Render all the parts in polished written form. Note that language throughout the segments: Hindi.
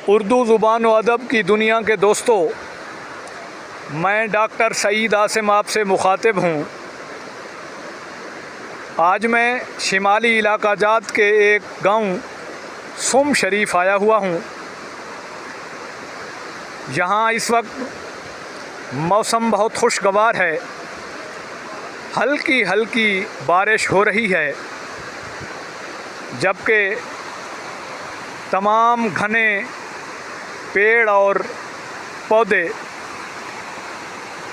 उर्दू ज़ुबान व अदब की दुनिया के दोस्तों, मैं डॉक्टर सईद आसिम आपसे मुखातिब हूँ। आज मैं शिमाली इलाका जात के एक गांव सुम शरीफ आया हुआ हूँ। यहाँ इस वक्त मौसम बहुत खुशगवार है, हल्की हल्की बारिश हो रही है, जबकि तमाम घने पेड़ और पौधे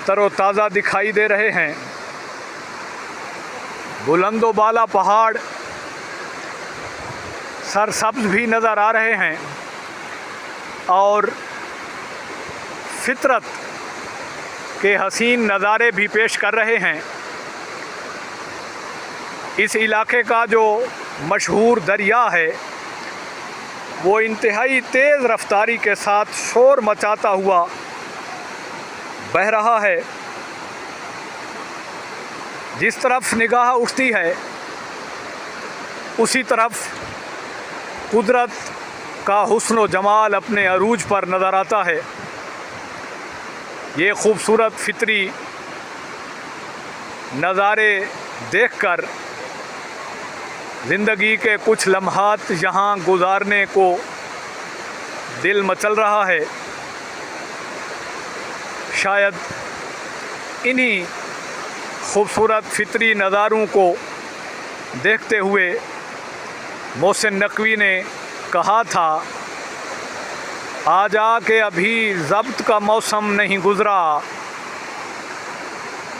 तरोताज़ा दिखाई दे रहे हैं। बुलंदो बाला पहाड़ सरसब्ज भी नज़र आ रहे हैं और फितरत के हसीन नज़ारे भी पेश कर रहे हैं। इस इलाके का जो मशहूर दरिया है वो इंतहाई तेज़ रफ्तारी के साथ शोर मचाता हुआ बह रहा है। जिस तरफ निगाह उठती है उसी तरफ कुदरत का हुस्न व जमाल अपने अरूज पर नज़र आता है। ये खूबसूरत फितरी नज़ारे देखकर ज़िंदगी के कुछ लम्हात यहाँ गुजारने को दिल मचल रहा है। शायद इन्हीं खूबसूरत फितरी नज़ारों को देखते हुए मोहसिन नकवी ने कहा था, आजा के अभी ज़ब्त का मौसम नहीं गुज़रा,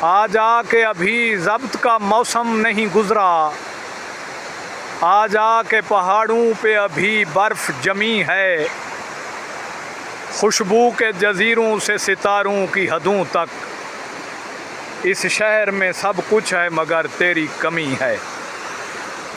आजा के अभी ज़ब्त का मौसम नहीं गुज़रा, आजा के पहाड़ों पे अभी बर्फ़ जमी है, खुशबू के जज़ीरों से सितारों की हदों तक, इस शहर में सब कुछ है मगर तेरी कमी है।